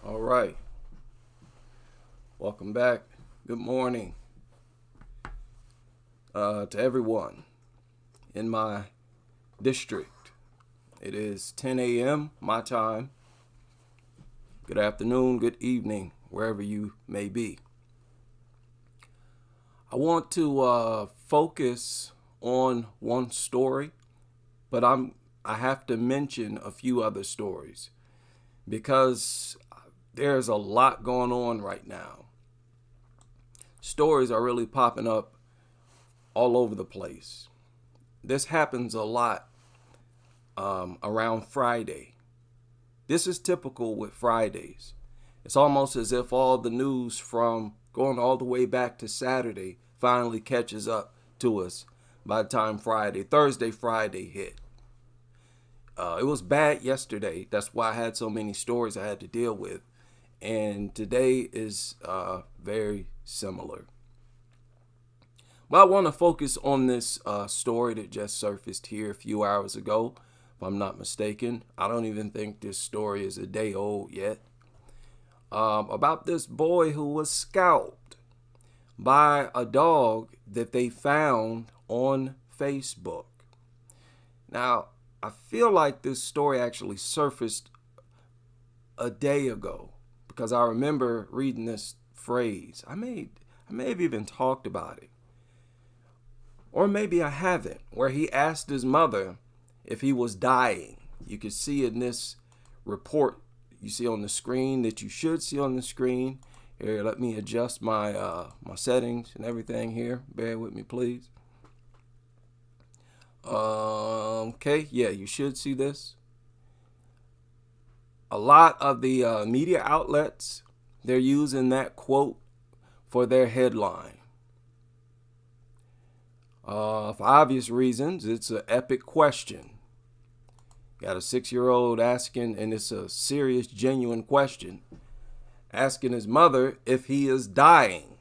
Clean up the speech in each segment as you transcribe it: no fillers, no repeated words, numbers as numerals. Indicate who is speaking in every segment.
Speaker 1: All right. Welcome back. Good morning to everyone in my district. It is 10 a.m. my time. Good afternoon, good evening, wherever you may be. I want to focus on one story, but I have to mention a few other stories because there's a lot going on right now. Stories are really popping up all over the place. This happens a lot around Friday. This is typical with Fridays. It's almost as if all the news from going all the way back to Saturday finally catches up to us by the time Thursday, Friday hit. It was bad yesterday. That's why I had so many stories I had to deal with. And today is very similar. But I want to focus on this story that just surfaced here a few hours ago, if I'm not mistaken. I don't even think this story is a day old yet. About this boy who was scalped by a dog that they found on Facebook. Now, I feel like this story actually surfaced a day ago because I remember reading this phrase. I may have even talked about it. Or maybe I haven't, where he asked his mother if he was dying. You could see in this report you see on the screen that you should see on the screen. Here, let me adjust my my settings and everything here. Bear with me, please. Okay, yeah, you should see this. A lot of the media outlets, they're using that quote for their headline. For obvious reasons, it's an epic question. Got a 6-year-old asking, and it's a serious, genuine question, asking his mother if he is dying.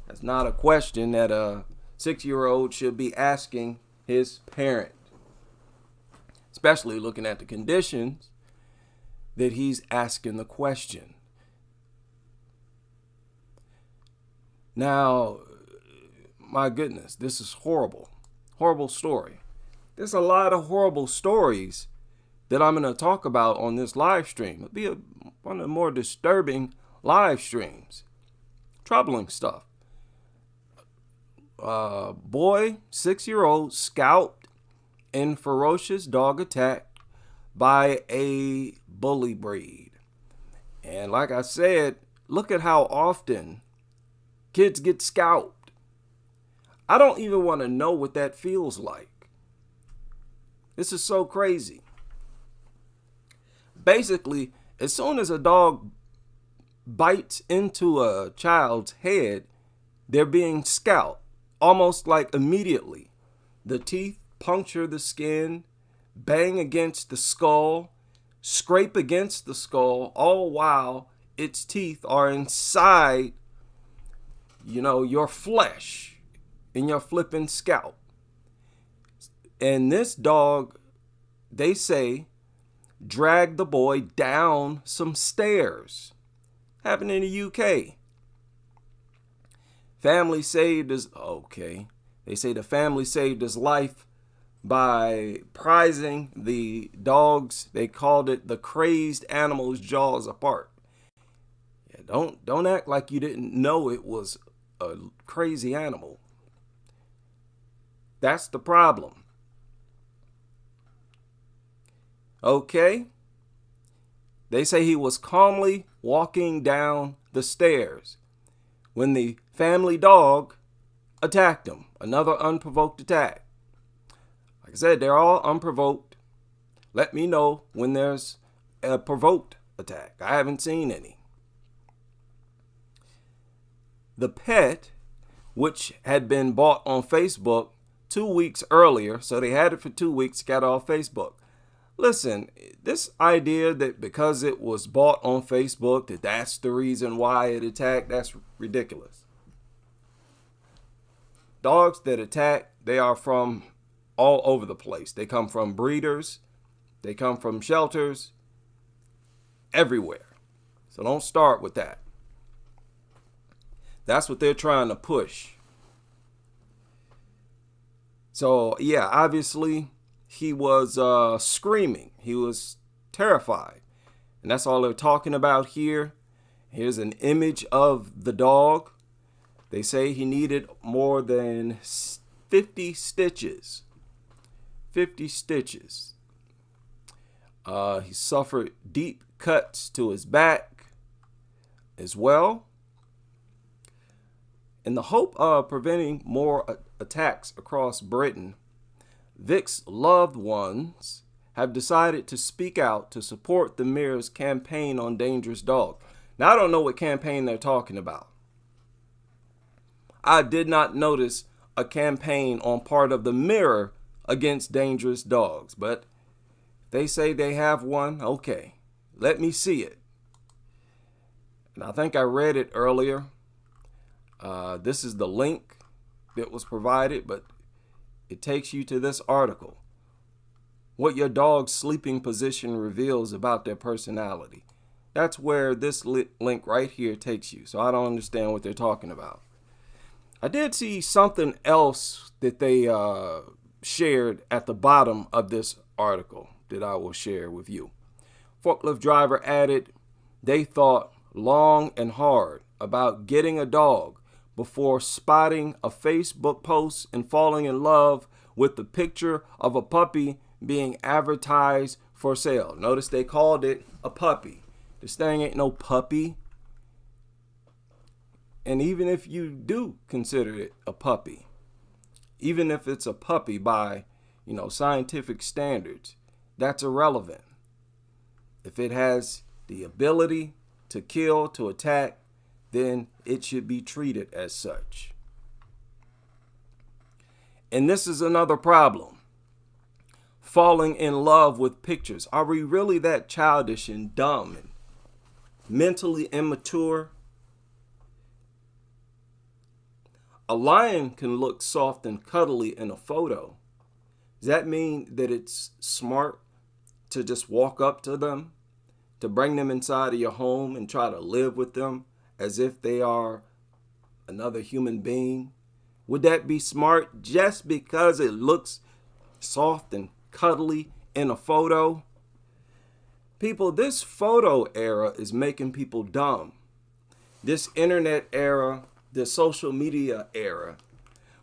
Speaker 1: That's not a question that a 6-year-old should be asking his parent, especially looking at the conditions that he's asking the question. Now, my goodness, this is horrible. Horrible story. There's a lot of horrible stories that I'm going to talk about on this live stream. It'll be one of the more disturbing live streams. Troubling stuff. Boy, 6-year-old, scalped in ferocious dog attack by a bully breed. And like I said, look at how often kids get scalped. I don't even want to know what that feels like. This is so crazy. Basically, as soon as a dog bites into a child's head, they're being scalped. Almost like immediately. The teeth puncture the skin, bang against the skull, scrape against the skull, all while its teeth are inside, your flesh in your flipping scalp. And this dog, they say, dragged the boy down some stairs. Happened in the UK. Family saved his, they say the family saved his life by prizing the dog's, they called it the crazed animal's jaws apart. Yeah, don't act like you didn't know it was a crazy animal. That's the problem. Okay. They say he was calmly walking down the stairs when the family dog attacked him. Another unprovoked attack. Like I said, they're all unprovoked. Let me know when there's a provoked attack. I haven't seen any. The pet, which had been bought on Facebook 2 weeks earlier, so they had it for 2 weeks, got it off Facebook. Listen, this idea that because it was bought on Facebook, that's the reason why it attacked, that's ridiculous. Dogs that attack, they are from all over the place. They come from breeders. They come from shelters. Everywhere. So don't start with that. That's what they're trying to push. So, yeah, obviously he was screaming. He was terrified. And that's all they're talking about here. Here's an image of the dog. They say he needed more than 50 stitches. 50 stitches. He suffered deep cuts to his back as well. In the hope of preventing more attacks across Britain, Vick's loved ones have decided to speak out to support the Mirror's campaign on dangerous dogs. Now, I don't know what campaign they're talking about. I did not notice a campaign on part of the Mirror against dangerous dogs, but they say they have one. Okay, let me see it. And I think I read it earlier. This is the link that was provided, but it takes you to this article. What your dog's sleeping position reveals about their personality. That's where this link right here takes you. So I don't understand what they're talking about. I did see something else that they shared at the bottom of this article that I will share with you. Forklift driver added they thought long and hard about getting a dog before spotting a Facebook post and falling in love with the picture of a puppy being advertised for sale. Notice they called it a puppy. This thing ain't no puppy. And even if you do consider it a puppy, even if it's a puppy by, scientific standards, that's irrelevant. If it has the ability to kill, to attack, then it should be treated as such. And this is another problem. Falling in love with pictures. Are we really that childish and dumb and mentally immature? A lion can look soft and cuddly in a photo. Does that mean that it's smart to just walk up to them, to bring them inside of your home and try to live with them as if they are another human being? Would that be smart just because it looks soft and cuddly in a photo? People, this photo era is making people dumb. This internet era, the social media era,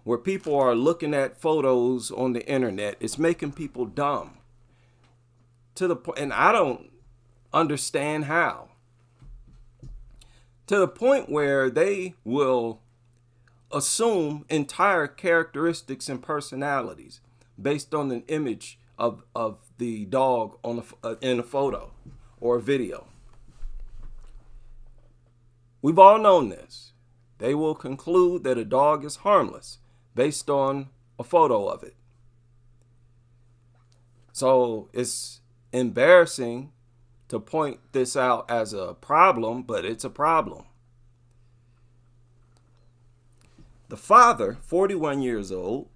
Speaker 1: where people are looking at photos on the internet, it's making people dumb. To the point, and I don't understand how. To the point where they will assume entire characteristics and personalities based on an image of the dog in a photo or a video. We've all known this. They will conclude that a dog is harmless based on a photo of it. So it's embarrassing to point this out as a problem, but it's a problem. The father, 41 years old,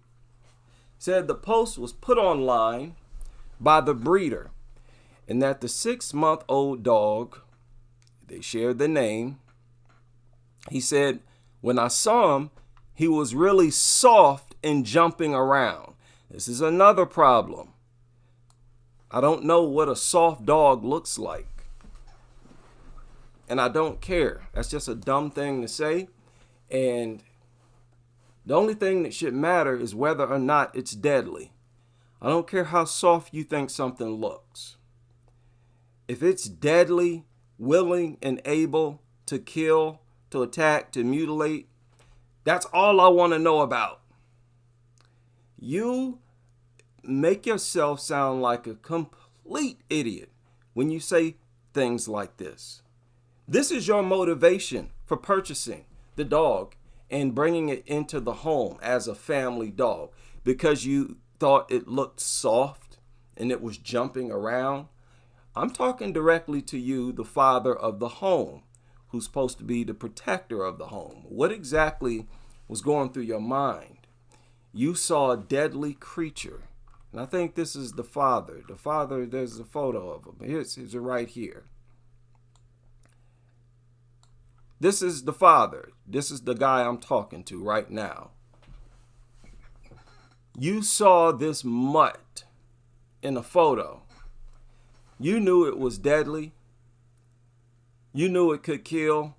Speaker 1: said the post was put online by the breeder and that the 6-month-old dog, they shared the name. He said, when I saw him, he was really soft and jumping around. This is another problem. I don't know what a soft dog looks like. And I don't care. That's just a dumb thing to say. And the only thing that should matter is whether or not it's deadly. I don't care how soft you think something looks. If it's deadly, willing, and able to kill, to attack, to mutilate, that's all I want to know about. You make yourself sound like a complete idiot when you say things like this. This is your motivation for purchasing the dog and bringing it into the home as a family dog because you thought it looked soft and it was jumping around. I'm talking directly to you, the father of the home, who's supposed to be the protector of the home. What exactly was going through your mind? You saw a deadly creature. And I think this is the father. The father, there's a photo of him. Here's it right here. This is the father. This is the guy I'm talking to right now. You saw this mutt in a photo. You knew it was deadly. You knew it could kill.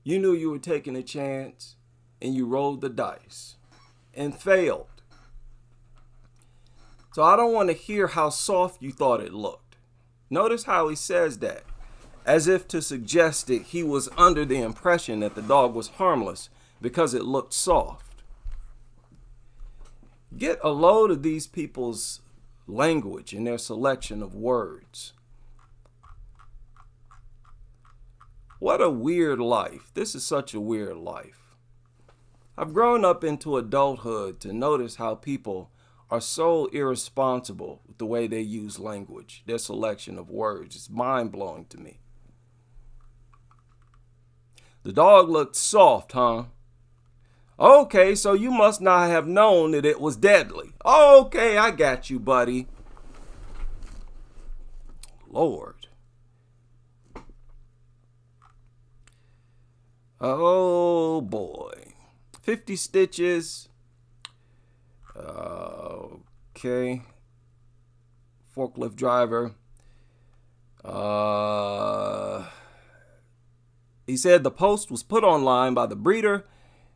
Speaker 1: You knew you were taking a chance, and you rolled the dice and failed. So I don't want to hear how soft you thought it looked. Notice how he says that, as if to suggest that he was under the impression that the dog was harmless because it looked soft. Get a load of these people's language and their selection of words. What a weird life. This is such a weird life. I've grown up into adulthood to notice how people are so irresponsible with the way they use language, their selection of words. It's mind-blowing to me. The dog looked soft, huh? Okay, so you must not have known that it was deadly. Okay, I got you, buddy. Lord. Oh, boy. 50 stitches. Okay. Forklift driver. He said the post was put online by the breeder,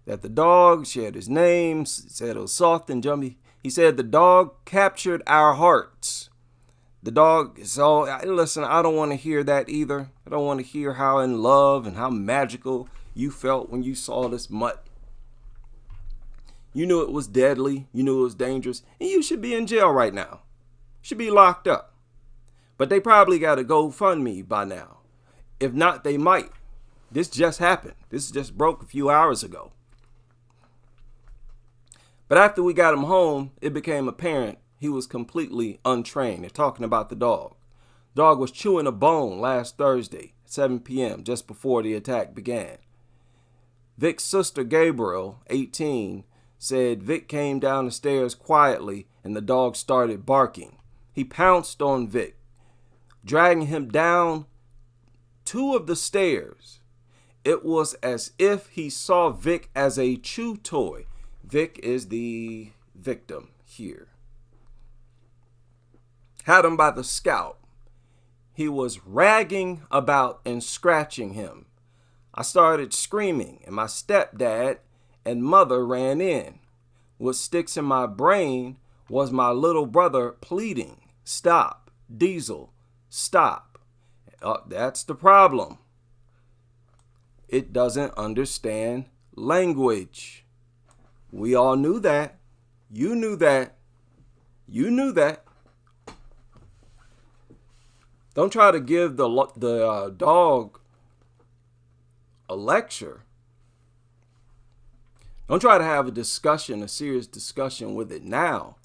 Speaker 1: that the dog shared his name, said it was soft and jumpy. He said the dog captured our hearts. The dog, so listen, I don't want to hear that either. I don't want to hear how in love and how magical you felt when you saw this mutt. You knew it was deadly. You knew it was dangerous. And you should be in jail right now. Should be locked up. But they probably got a GoFundMe by now. If not, they might. This just happened. This just broke a few hours ago. But after we got him home, it became apparent he was completely untrained. They're talking about the dog. Dog was chewing a bone last Thursday at 7 p.m., just before the attack began. Vick's sister, Gabriel, 18, said Vick came down the stairs quietly and the dog started barking. He pounced on Vick, dragging him down 2 of the stairs. It was as if he saw Vick as a chew toy. Vick is the victim here. Had him by the scalp. He was ragging about and scratching him. I started screaming, and my stepdad and mother ran in. What sticks in my brain was my little brother pleading, "Stop, Diesel, stop." That's the problem. It doesn't understand language. We all knew that. You knew that. You knew that. Don't try to give the dog a lecture. Don't try to have a serious discussion with it now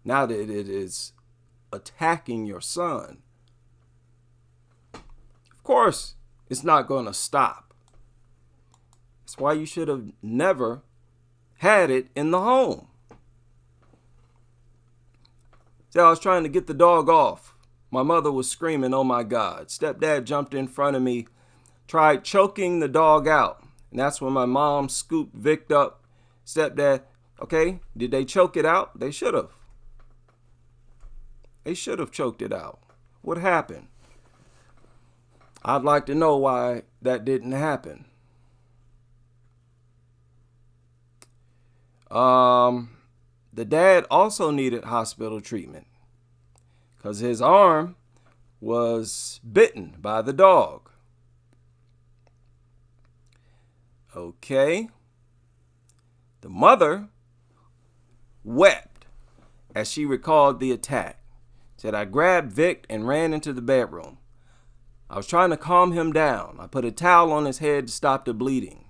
Speaker 1: that it is attacking your son. Of course, it's not going to stop. That's why you should have never had it in the home. See, I was trying to get the dog off. My mother was screaming, "Oh my God." Stepdad jumped in front of me, tried choking the dog out. And that's when my mom scooped Vick up. Stepdad, okay, did they choke it out? They should have. They should have choked it out. What happened? I'd like to know why that didn't happen. The dad also needed hospital treatment because his arm was bitten by the dog. Okay. The mother wept as she recalled the attack. Said, "I grabbed Vick and ran into the bedroom. I was trying to calm him down. I put a towel on his head to stop the bleeding.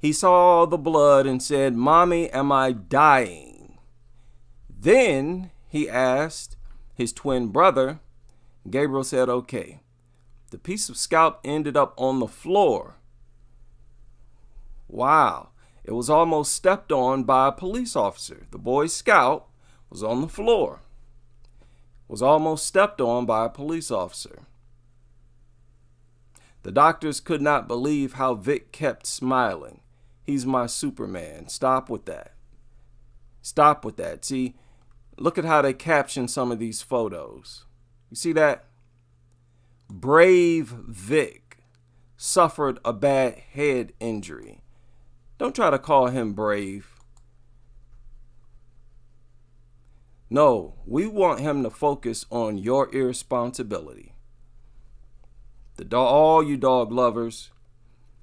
Speaker 1: He saw all the blood and said, 'Mommy, am I dying?' Then he asked his twin brother. Gabriel said, okay. The piece of scalp ended up on the floor. Wow. It was almost stepped on by a police officer. The boy's scalp was on the floor. Was almost stepped on by a police officer. The doctors could not believe how Vick kept smiling. He's my Superman. Stop with that. Stop with that. See, look at how they caption some of these photos. You see that? Brave Vick suffered a bad head injury. Don't try to call him brave. No, we want him to focus on your irresponsibility. All you dog lovers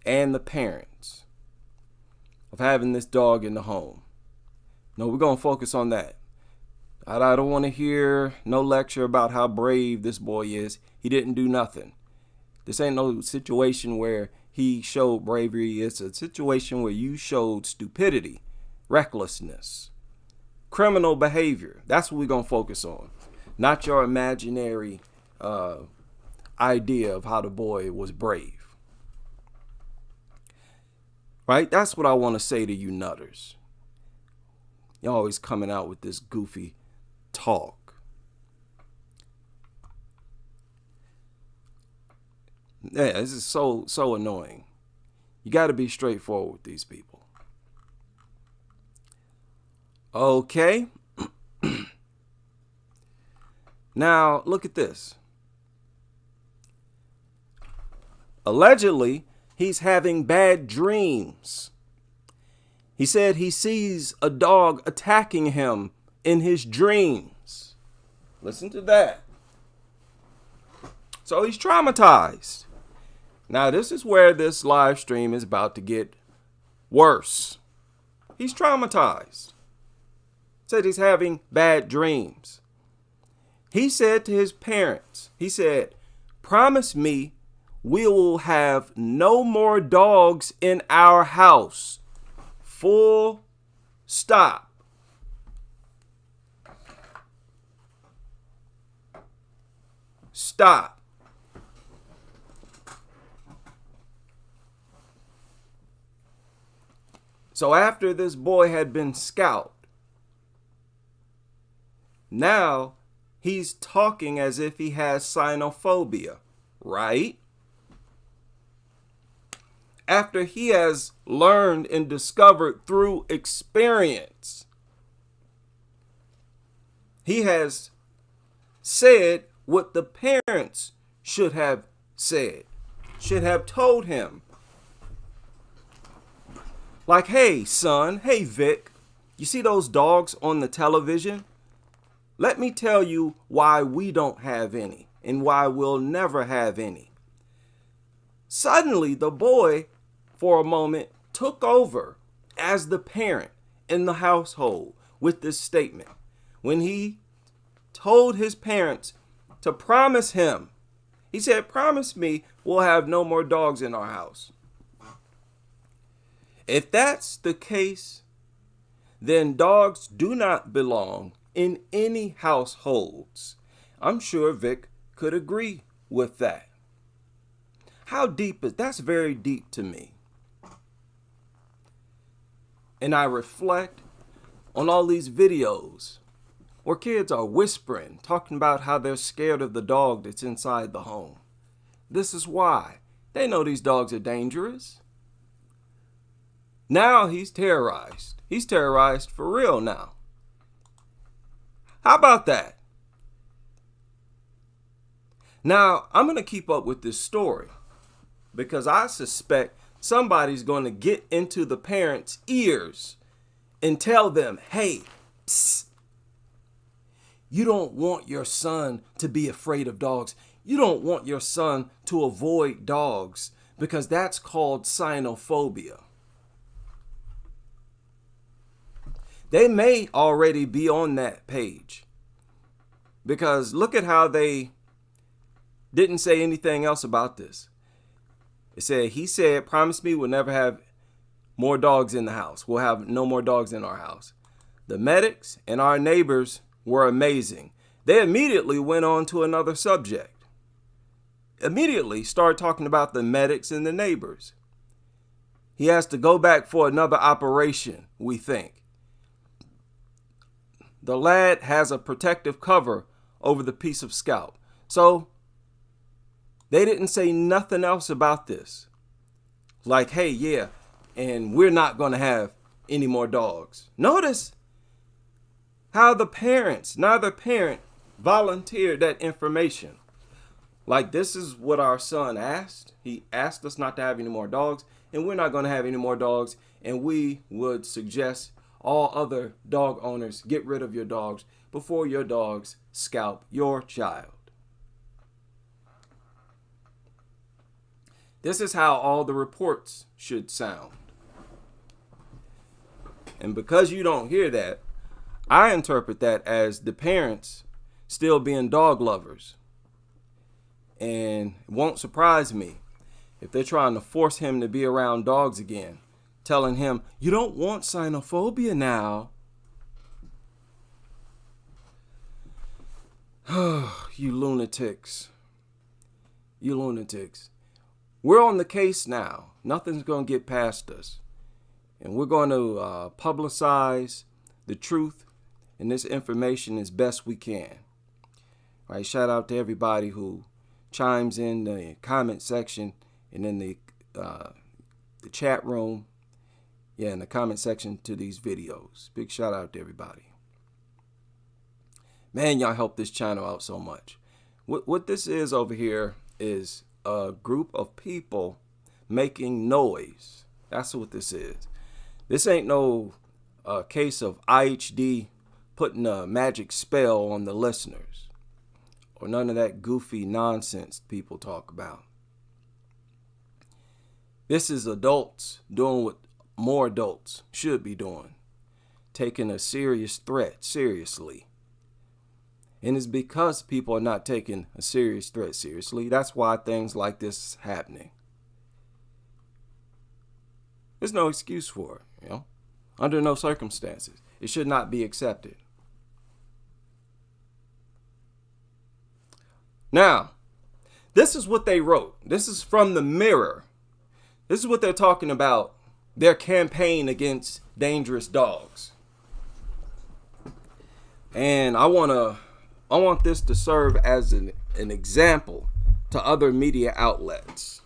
Speaker 1: and the parents of having this dog in the home. No, we're going to focus on that. I don't want to hear no lecture about how brave this boy is. He didn't do nothing. This ain't no situation where he showed bravery. It's a situation where you showed stupidity, recklessness, criminal behavior. That's what we're going to focus on. Not your imaginary idea of how the boy was brave. Right? That's what I want to say to you nutters. You're always coming out with this goofy talk. Yeah, this is so annoying. You got to be straightforward with these people. Okay. Now, look at this. Allegedly, he's having bad dreams. He said he sees a dog attacking him in his dreams. Listen to that. So he's traumatized. Now, this is where this live stream is about to get worse. He's traumatized. Said he's having bad dreams. He said to his parents, he said, "Promise me we will have no more dogs in our house. Full stop." Stop. So after this boy had been scalped, now he's talking as if he has cynophobia, right? After he has learned and discovered through experience, he has said what the parents should have said, should have told him. Like, hey, son, hey, Vick, you see those dogs on the television? Let me tell you why we don't have any and why we'll never have any. Suddenly, the boy, for a moment, took over as the parent in the household with this statement. When he told his parents to promise him, he said, "Promise me we'll have no more dogs in our house." If that's the case, then dogs do not belong in any households. I'm sure Vick could agree with that. How deep is that's very deep to me. And I reflect on all these videos where kids are whispering, talking about how they're scared of the dog that's inside the home. This is why. They know these dogs are dangerous. Now he's terrorized. He's terrorized for real now. How about that? Now, I'm going to keep up with this story because I suspect somebody's going to get into the parents' ears and tell them, hey, psst, you don't want your son to be afraid of dogs. You don't want your son to avoid dogs because that's called cynophobia. They may already be on that page because look at how they didn't say anything else about this. It said, he said, "Promise me we'll never have more dogs in the house. We'll have no more dogs in our house." The medics and our neighbors were amazing. They immediately went on to another subject. Immediately started talking about the medics and the neighbors. He has to go back for another operation, we think. The lad has a protective cover over the piece of scalp. So They didn't say nothing else about this. Like, hey, yeah, and we're not going to have any more dogs. Notice how neither parent volunteered that information. Like, this is what our son asked. He asked us not to have any more dogs, and we're not going to have any more dogs. And we would suggest all other dog owners get rid of your dogs before your dogs scalp your child. This is how all the reports should sound. And because you don't hear that, I interpret that as the parents still being dog lovers. And it won't surprise me if they're trying to force him to be around dogs again, telling him, you don't want xenophobia now. You lunatics. You lunatics. We're on the case now. Nothing's going to get past us. And we're going to publicize the truth and this information as best we can. All right, shout out to everybody who chimes in the comment section and in the chat room. Yeah, in the comment section to these videos. Big shout out to everybody. Man, y'all help this channel out so much. What this is over here is a group of people making noise. That's what this is. This ain't no case of IHD putting a magic spell on the listeners or none of that goofy nonsense people talk about. This is adults doing what more adults should be doing, taking a serious threat seriously. And it's because people are not taking a serious threat seriously. That's why things like this is happening. There's no excuse for it, Under no circumstances. It should not be accepted. Now, this is what they wrote. This is from the Mirror. This is what they're talking about. Their campaign against dangerous dogs. And I want this to serve as an example to other media outlets.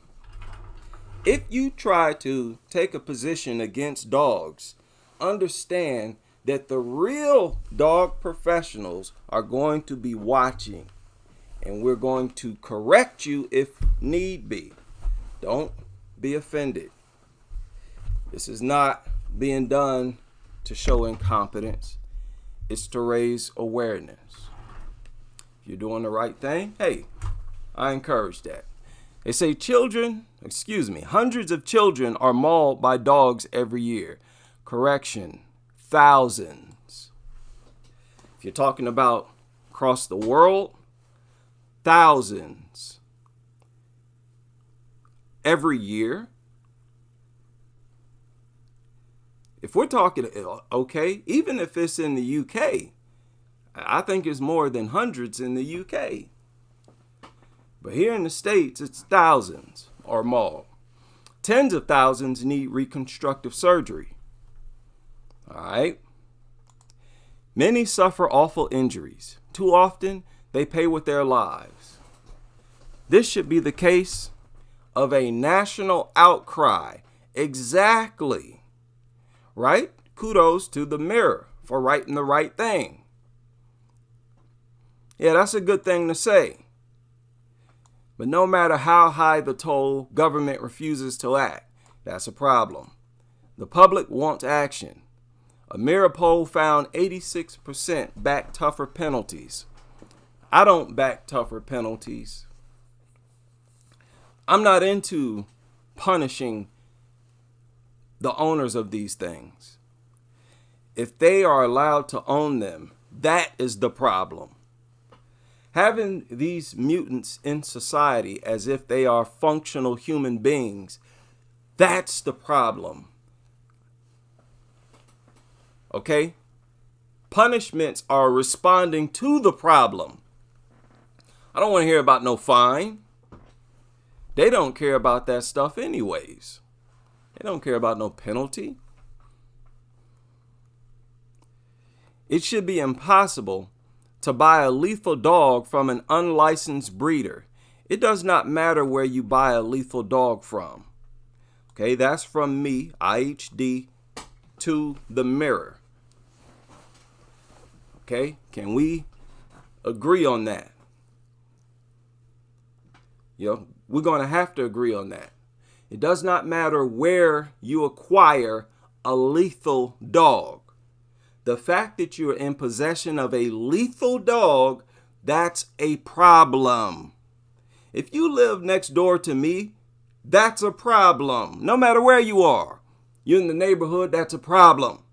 Speaker 1: If you try to take a position against dogs, understand that the real dog professionals are going to be watching, and we're going to correct you if need be. Don't be offended. This is not being done to show incompetence. It's to raise awareness. If you're doing the right thing, hey, I encourage that. They say hundreds of children are mauled by dogs every year. Correction, thousands. If you're talking about across the world, thousands. Every year. If we're talking, okay, even if it's in the UK, I think it's more than hundreds in the UK. But here in the States, it's thousands or more. Tens of thousands need reconstructive surgery. All right. Many suffer awful injuries. Too often, they pay with their lives. This should be the case of a national outcry. Exactly. Right? Kudos to the Mirror for writing the right thing. Yeah, that's a good thing to say. But no matter how high the toll, government refuses to act. That's a problem. The public wants action. A Mirror poll found 86% back tougher penalties. I don't back tougher penalties. I'm not into punishing the owners of these things. If they are allowed to own them, that is the problem. Having these mutants in society as if they are functional human beings, that's the problem. Okay? Punishments are responding to the problem. I don't want to hear about no fine. They don't care about that stuff anyways. They don't care about no penalty. It should be impossible to buy a lethal dog from an unlicensed breeder. It does not matter where you buy a lethal dog from. Okay, that's from me, IHD, to the mirror. Okay, can we agree on that? We're going to have to agree on that. It does not matter where you acquire a lethal dog. The fact that you're in possession of a lethal dog, that's a problem. If you live next door to me, that's a problem. No matter where you are, you're in the neighborhood, that's a problem.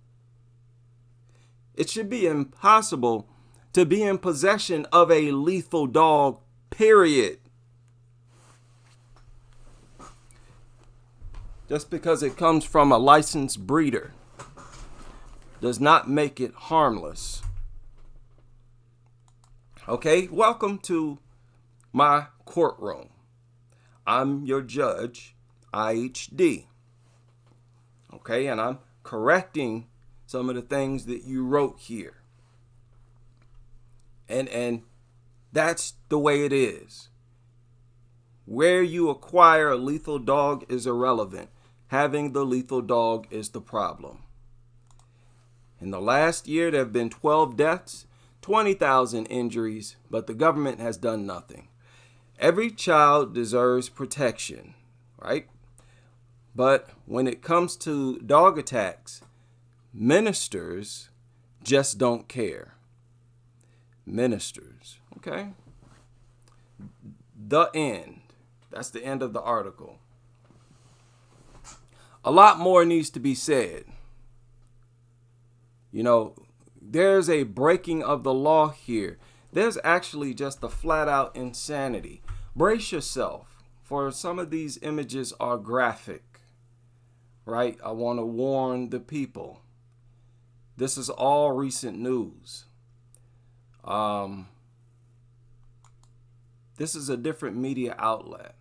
Speaker 1: It should be impossible to be in possession of a lethal dog, period. Just because it comes from a licensed breeder does not make it harmless. Okay, welcome to my courtroom. I'm your judge, IHD. Okay, and I'm correcting some of the things that you wrote here. And that's the way it is. Where you acquire a lethal dog is irrelevant. Having the lethal dog is the problem. In the last year, there have been 12 deaths, 20,000 injuries, but the government has done nothing. Every child deserves protection, right? But when it comes to dog attacks, ministers just don't care. Ministers, okay? The end. That's the end of the article. A lot more needs to be said. There's a breaking of the law here. There's actually just a flat out insanity. Brace yourself, for some of these images are graphic, right? I want to warn the people. This is all recent news. This is a different media outlet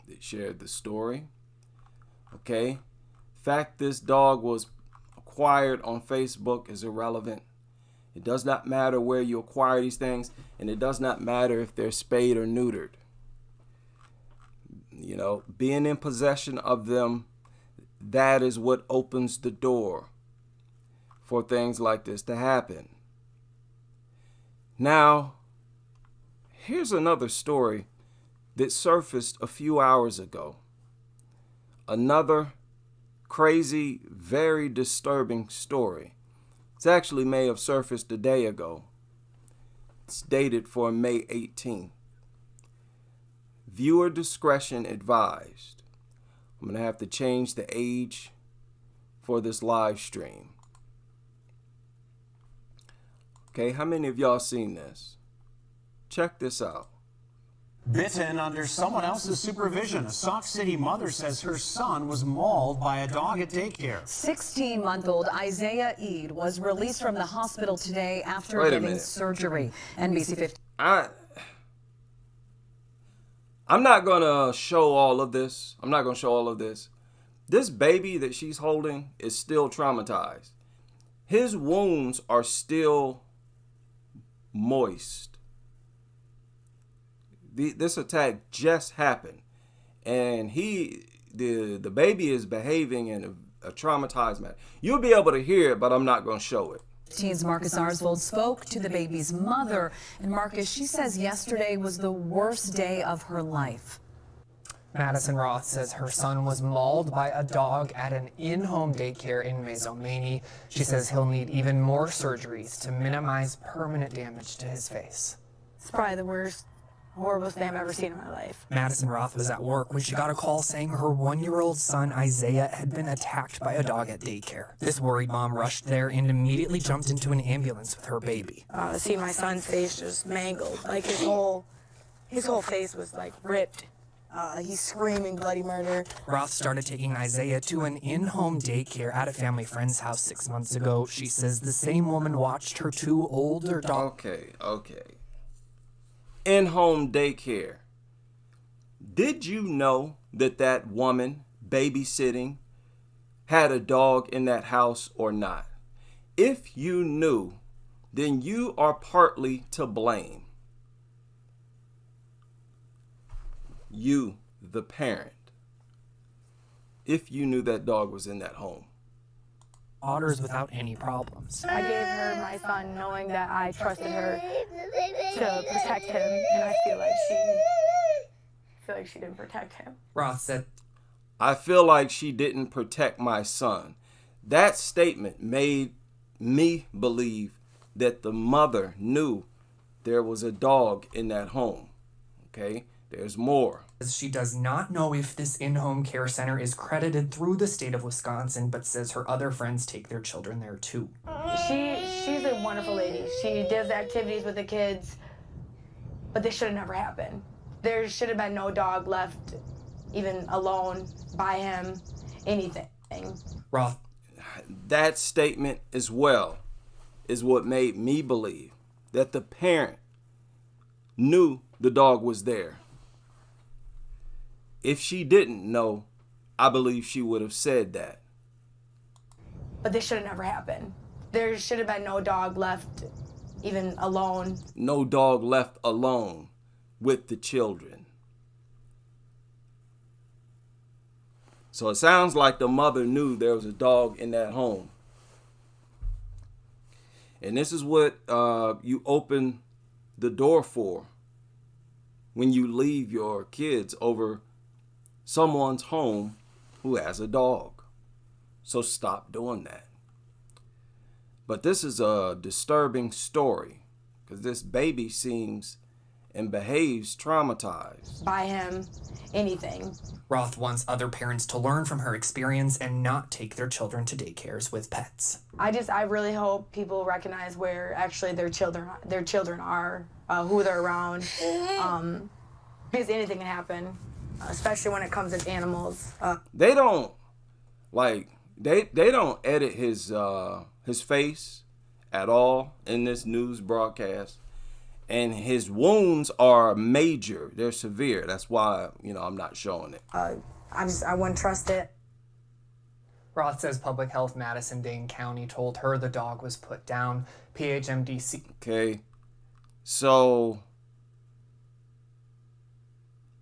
Speaker 1: that shared the story. Okay? Fact this dog was acquired on Facebook is irrelevant. It does not matter where you acquire these things, and it does not matter if they're spayed or neutered. Being in possession of them, that is what opens the door for things like this to happen. Now, here's another story that surfaced a few hours ago. Another crazy, very disturbing story. It actually may have surfaced a day ago. It's dated for May 18th. Viewer discretion advised. I'm going to have to change the age for this live stream. Okay, how many of y'all seen this? Check this out.
Speaker 2: Bitten under someone else's supervision. A Sauk City mother says her son was mauled by a dog at daycare.
Speaker 3: 16-month-old Isaiah Eid was released from the hospital today after getting surgery. NBC 15.
Speaker 1: I'm not going to show all of this. This baby that she's holding is still traumatized. His wounds are still moist. This attack just happened, and the baby is behaving in a traumatized manner. You'll be able to hear it, but I'm not going to show it.
Speaker 3: Teen's Marcus Arsvold spoke to the baby's mother, and Marcus, she says yesterday was the worst day of her life.
Speaker 4: Madison Roth says her son was mauled by a dog at an in-home daycare in Maizomanie. She says he'll need even more surgeries to minimize permanent damage to his face.
Speaker 5: It's probably the worst, horriblest thing I've ever seen in my life.
Speaker 4: Madison Roth was at work when she got a call saying her 1-year-old son Isaiah had been attacked by a dog at daycare. This worried mom rushed there and immediately jumped into an ambulance with her baby.
Speaker 5: See my son's face just mangled, like his whole face was like ripped. He's screaming bloody murder.
Speaker 4: Roth started taking Isaiah to an in-home daycare at a family friend's house 6 months ago. She says the same woman watched her 2 older dogs.
Speaker 1: Okay. In-home daycare. Did you know that woman babysitting had a dog in that house or not? If you knew, then you are partly to blame. you, the parent, if you knew that dog was in that home?
Speaker 4: Daughters without any problems.
Speaker 5: I gave her my son knowing that I trusted her to protect him, and I feel like she didn't protect him.
Speaker 4: Roth said,
Speaker 1: I feel like she didn't protect my son. That statement made me believe that the mother knew there was a dog in that home. Okay, there's more.
Speaker 4: she does not know if this in-home care center is credited through the state of Wisconsin, but says her other friends take their children there too.
Speaker 5: She's a wonderful lady. She does activities with the kids, but this should have never happened. There should have been no dog left even alone by him, anything.
Speaker 4: Roth.
Speaker 1: That statement as well is what made me believe that the parent knew the dog was there. If she didn't know, I believe she would have said that.
Speaker 5: But this should have never happened. There should have been no dog left even alone.
Speaker 1: No dog left alone with the children. So it sounds like the mother knew there was a dog in that home. And this is what you open the door for when you leave your kids over someone's home who has a dog. So stop doing that. But this is a disturbing story because this baby seems and behaves traumatized.
Speaker 5: By him, anything.
Speaker 4: Roth wants other parents to learn from her experience and not take their children to daycares with pets.
Speaker 5: I really hope people recognize where actually their children are, who they're around, because anything can happen, especially when it comes to animals.
Speaker 1: They don't they don't edit his face at all in this news broadcast. And his wounds are major. They're severe. That's why, I'm not showing it.
Speaker 5: I wouldn't trust it.
Speaker 4: Roth says Public Health Madison-Dane County told her the dog was put down. PHMDC.
Speaker 1: Okay. So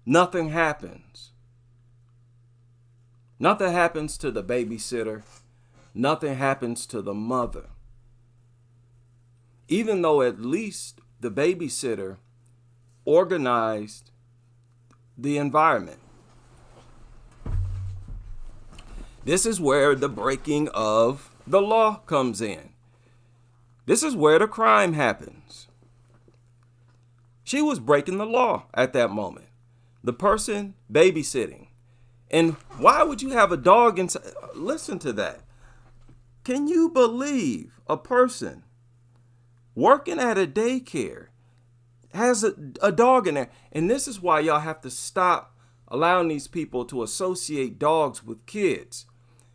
Speaker 1: nothing happens. Nothing happens to the babysitter. Nothing happens to the mother. Even though at least the babysitter organized the environment. This is where the breaking of the law comes in. This is where the crime happens. She was breaking the law at that moment. The person babysitting. And why would you have a dog inside? Listen to that. Can you believe a person working at a daycare has a dog in there? And this is why y'all have to stop allowing these people to associate dogs with kids.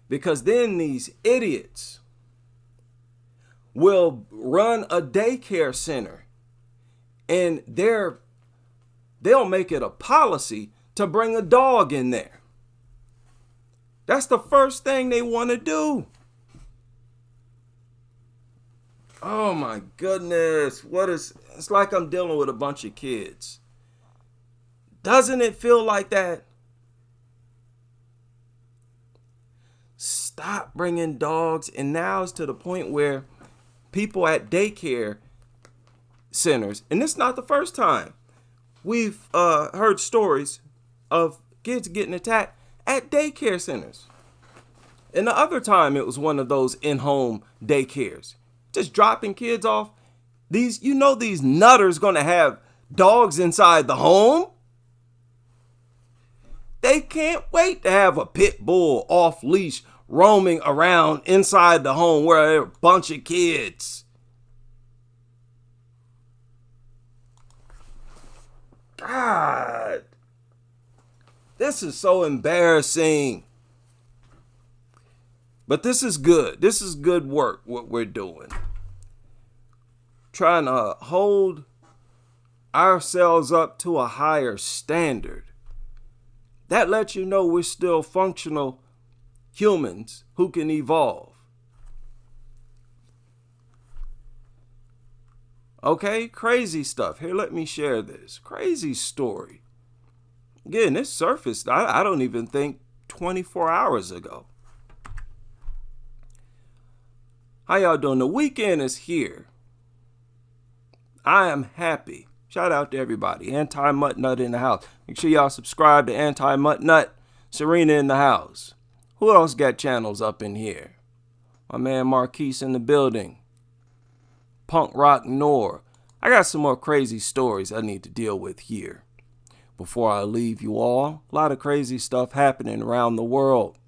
Speaker 1: Because then these idiots will run a daycare center and they'll make it a policy to bring a dog in there. That's the first thing they want to do. Oh my goodness. It's like I'm dealing with a bunch of kids. Doesn't it feel like that? Stop bringing dogs. And now it's to the point where people at daycare centers, and this is not the first time we've heard stories of kids getting attacked at daycare centers. And the other time it was one of those in-home daycares. Just dropping kids off. These nutters gonna have dogs inside the home. They can't wait to have a pit bull off leash roaming around inside the home where there are a bunch of kids. God, this is so embarrassing. But this is good. This is good work, what we're doing. Trying to hold ourselves up to a higher standard. That lets you know we're still functional humans who can evolve. Okay, crazy stuff. Here, let me share this. Crazy story. Again, this surfaced, I don't even think 24 hours ago. How y'all doing? The weekend is here. I am happy. Shout out to everybody. Anti-Mutt Nut in the house. Make sure y'all subscribe to Anti-Mutt Nut. Serena in the house. Who else got channels up in here? My man Marquise in the building. Punk Rock Nor. I got some more crazy stories I need to deal with here. Before I leave you all, a lot of crazy stuff happening around the world.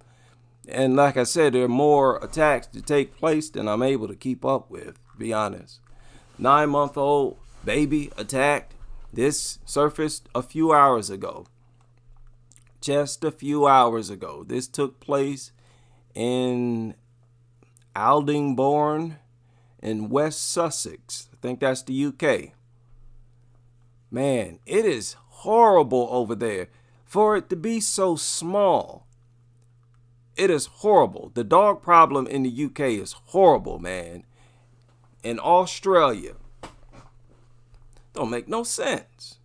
Speaker 1: And like I said, there are more attacks to take place than I'm able to keep up with, to be honest. 9-month-old baby attacked. This surfaced a few hours ago. Just a few hours ago. This took place in Aldingbourne in West Sussex. I think that's the UK. Man, it is horrible over there. For it to be so small, it is horrible. The dog problem in the UK is horrible, man. In Australia, don't make no sense.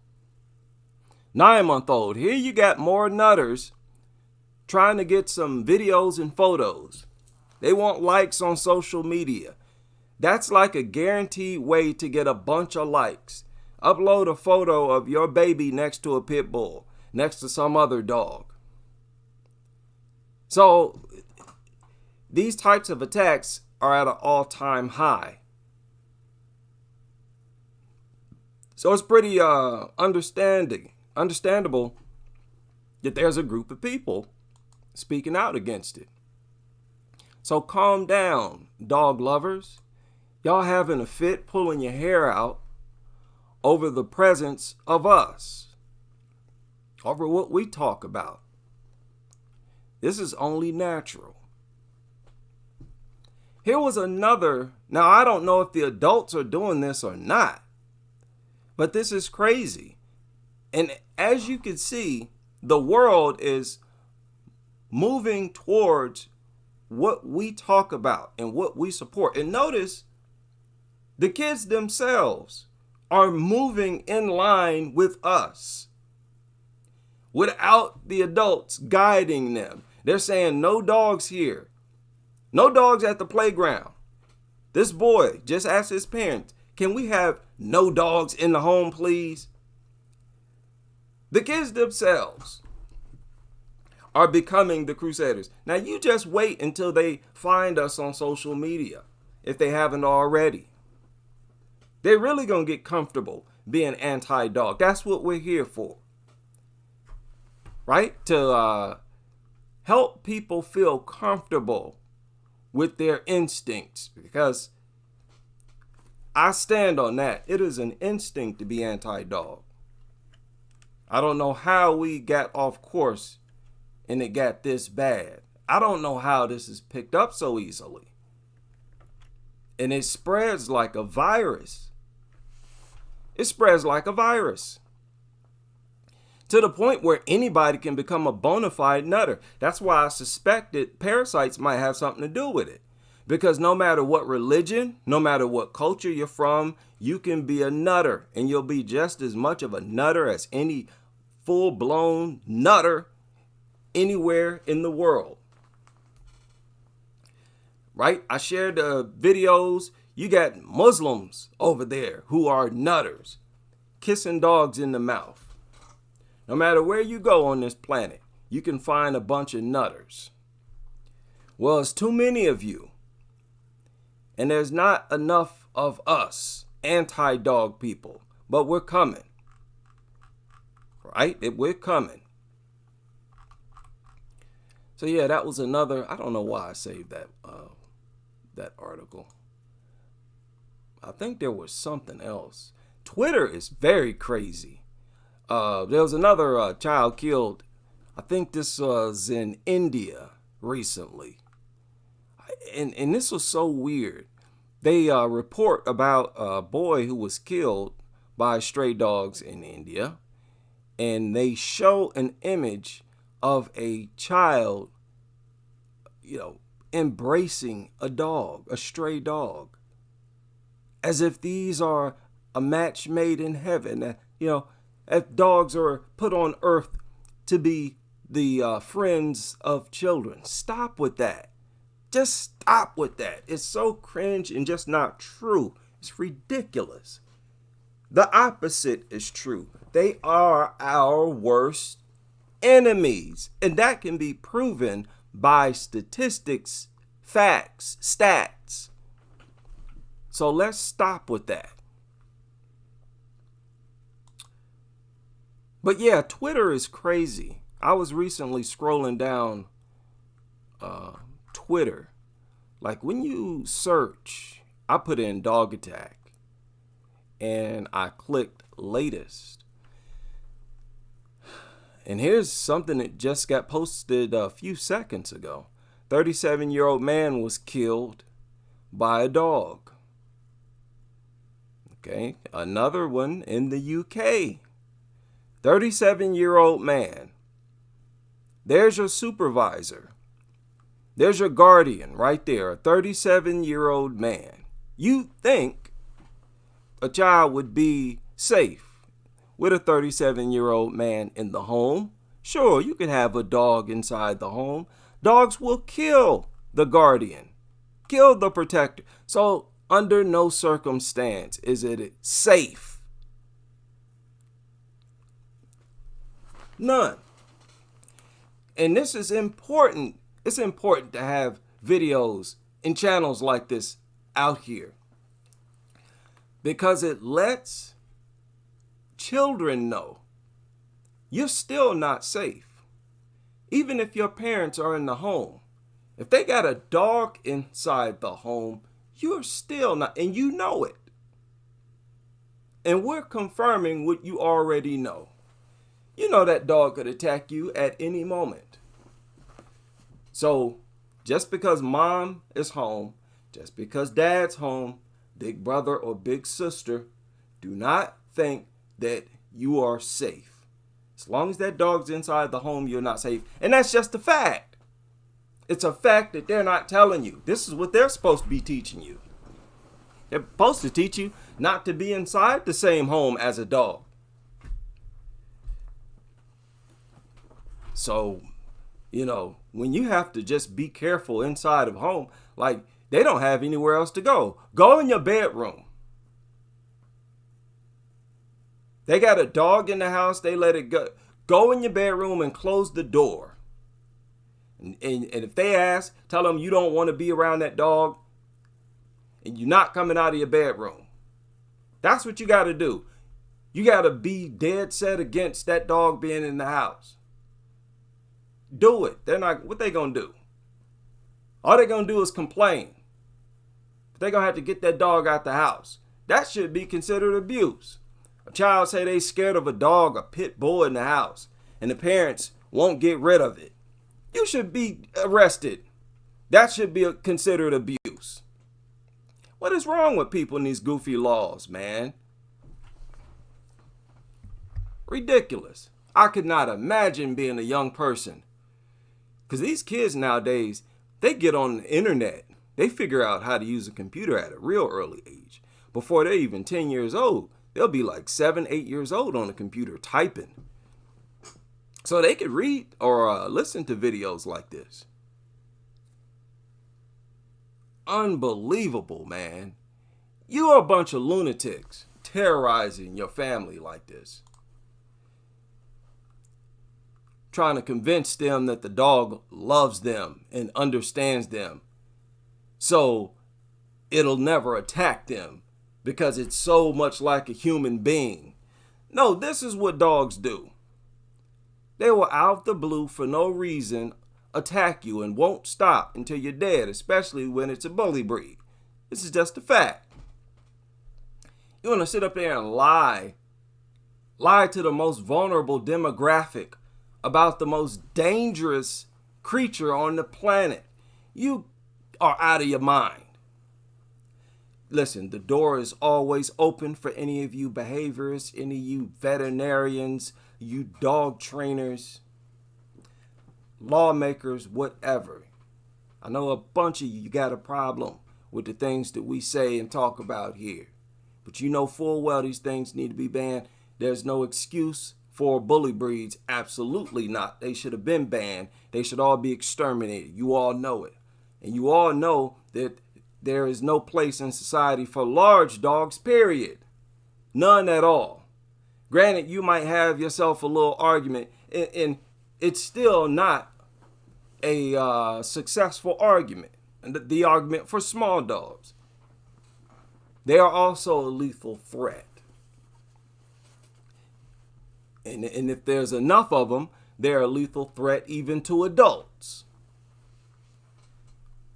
Speaker 1: 9-month-old, here you got more nutters trying to get some videos and photos. They want likes on social media. That's like a guaranteed way to get a bunch of likes. Upload a photo of your baby next to a pit bull, next to some other dog. So these types of attacks are at an all-time high. So it's pretty understandable that there's a group of people speaking out against it. So calm down, dog lovers. Y'all having a fit, pulling your hair out over the presence of us, over what we talk about. This is only natural. Here was another. Now, I don't know if the adults are doing this or not, but this is crazy. And as you can see, the world is moving towards what we talk about and what we support. And notice the kids themselves are moving in line with us without the adults guiding them. They're saying no dogs here. No dogs at the playground. This boy just asked his parents, can we have no dogs in the home, please? The kids themselves are becoming the crusaders. Now, you just wait until they find us on social media, if they haven't already. They're really going to get comfortable being anti-dog. That's what we're here for. Right? To help people feel comfortable with their instincts. Because I stand on that. It is an instinct to be anti-dog. I don't know how we got off course and it got this bad. I don't know how this is picked up so easily. And it spreads like a virus. It spreads like a virus. To the point where anybody can become a bona fide nutter. That's why I suspected parasites might have something to do with it. Because no matter what religion, no matter what culture you're from, you can be a nutter. And you'll be just as much of a nutter as any full-blown nutter anywhere in the world. Right? I shared videos. You got Muslims over there who are nutters, kissing dogs in the mouth. No matter where you go on this planet, you can find a bunch of nutters. Well, it's too many of you. And there's not enough of us anti-dog people. But we're coming. Right? We're coming. So yeah, that was another. I don't know why I saved that article. I think there was something else. Twitter is very crazy. There was another child killed. I think this was in India recently. And this was so weird. They report about a boy who was killed by stray dogs in India. And they show an image of a child, embracing a dog, a stray dog. As if these are a match made in heaven. If dogs are put on earth to be the friends of children. Stop with that. Just stop with that. It's so cringe and just not true. It's ridiculous. The opposite is true. They are our worst enemies. And that can be proven by statistics, facts, stats. So let's stop with that. But yeah, Twitter is crazy. I was recently scrolling down Twitter. Like when you search, I put in dog attack and I clicked latest. And here's something that just got posted a few seconds ago. 37-year-old man was killed by a dog. Okay, another one in the UK. 37-year-old man. There's your supervisor. There's your guardian right there, a 37-year-old man. You think a child would be safe with a 37-year-old man in the home? Sure, you can have a dog inside the home. Dogs will kill the guardian, kill the protector. So under no circumstance is it safe. None. And this is important. It's important to have videos and channels like this out here because it lets children know you're still not safe. Even if your parents are in the home, if they got a dog inside the home, you're still not, and you know it. And we're confirming what you already know. You know that dog could attack you at any moment. So just because mom is home, just because dad's home, big brother or big sister, do not think that you are safe. As long as that dog's inside the home, you're not safe. And that's just a fact. It's a fact that they're not telling you. This is what they're supposed to be teaching you. They're supposed to teach you not to be inside the same home as a dog. So, you know, when you have to just be careful inside of home, like they don't have anywhere else to go. Go in your bedroom. They got a dog in the house. They let it go. Go in your bedroom and close the door. And if they ask, tell them you don't want to be around that dog and you're not coming out of your bedroom. That's what you got to do. You got to be dead set against that dog being in the house. Do it. They're not, what they going to do? All they're going to do is complain. But they're going to have to get that dog out the house. That should be considered abuse. A child say they scared of a dog, a pit bull in the house, and the parents won't get rid of it. You should be arrested. That should be considered abuse. What is wrong with people in these goofy laws, man? Ridiculous. I could not imagine being a young person. Because these kids nowadays, they get on the internet. They figure out how to use a computer at a real early age. Before they're even 10 years old, they'll be like 7, 8 years old on a computer typing. So they could read or listen to videos like this. Unbelievable, man. You're a bunch of lunatics terrorizing your family like this. Trying to convince them that the dog loves them and understands them. So it'll never attack them because it's so much like a human being. No, this is what dogs do. They will out of the blue for no reason attack you and won't stop until you're dead, especially when it's a bully breed. This is just a fact. You want to sit up there and lie to the most vulnerable demographic about the most dangerous creature on the planet. You are out of your mind. Listen, the door is always open for any of you behaviorists, any of you veterinarians, you dog trainers, lawmakers, whatever. I know a bunch of you got a problem with the things that we say and talk about here. But you know full well these things need to be banned. There's no excuse for bully breeds? Absolutely not. They should have been banned. They should all be exterminated. You all know it. And you all know that there is no place in society for large dogs, period. None at all. Granted, you might have yourself a little argument, and it's still not a successful argument. And the argument for small dogs. They are also a lethal threat. And if there's enough of them, they're a lethal threat even to adults.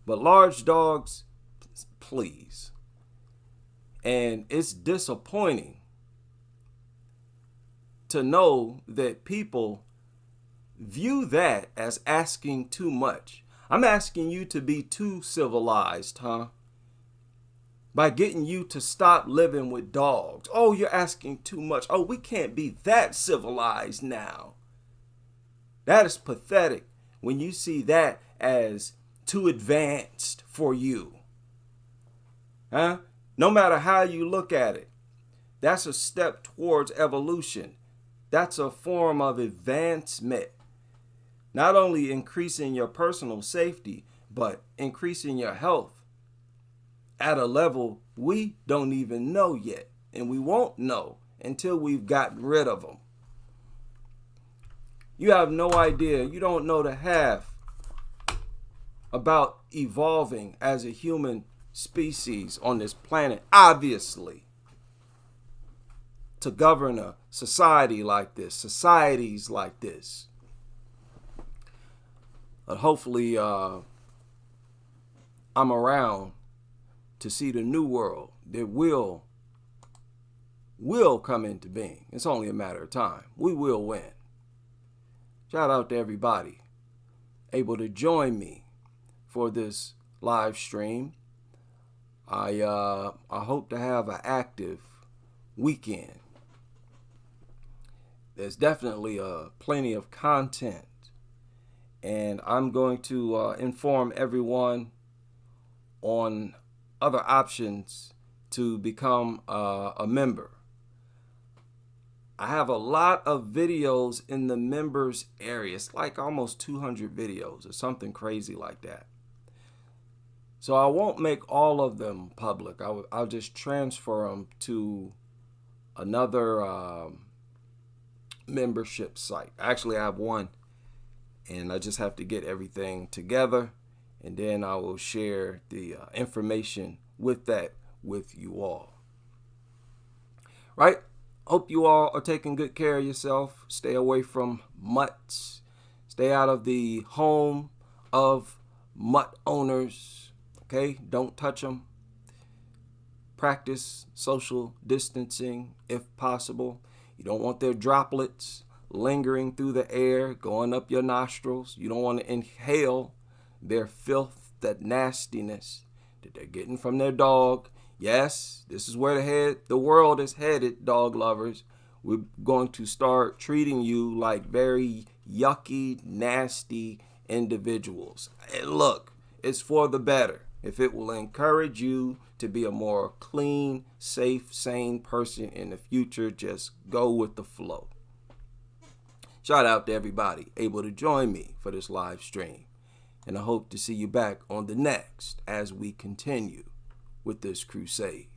Speaker 1: But large dogs, please. And it's disappointing to know that people view that as asking too much. I'm asking you to be too civilized, huh? By getting you to stop living with dogs. Oh, you're asking too much. Oh, we can't be that civilized now. That is pathetic when you see that as too advanced for you. Huh? No matter how you look at it, that's a step towards evolution. That's a form of advancement. Not only increasing your personal safety, but increasing your health at a level we don't even know yet. And we won't know until we've gotten rid of them. You have no idea. You don't know the half about evolving as a human species on this planet, obviously, to govern a society like this, societies like this. But hopefully I'm around to see the new world that will come into being. It's only a matter of time. We will win. Shout out to everybody able to join me for this live stream. I hope to have an active weekend. There's definitely plenty of content, and I'm going to inform everyone on other options to become a member. I have a lot of videos in the members area. It's like almost 200 videos or something crazy like that. So I won't make all of them public. I'll just transfer them to another membership site. Actually, I have one, and I just have to get everything together, and then I will share the information with you all. Right? Hope you all are taking good care of yourself. Stay away from mutts. Stay out of the home of mutt owners. Okay? Don't touch them. Practice social distancing if possible. You don't want their droplets lingering through the air, going up your nostrils. You don't want to inhale their filth, that nastiness that they're getting from their dog. Yes, this is where the world is headed, dog lovers. We're going to start treating you like very yucky, nasty individuals. And look, it's for the better. If it will encourage you to be a more clean, safe, sane person in the future, just go with the flow. Shout out to everybody able to join me for this live stream. And I hope to see you back on the next as we continue with this crusade.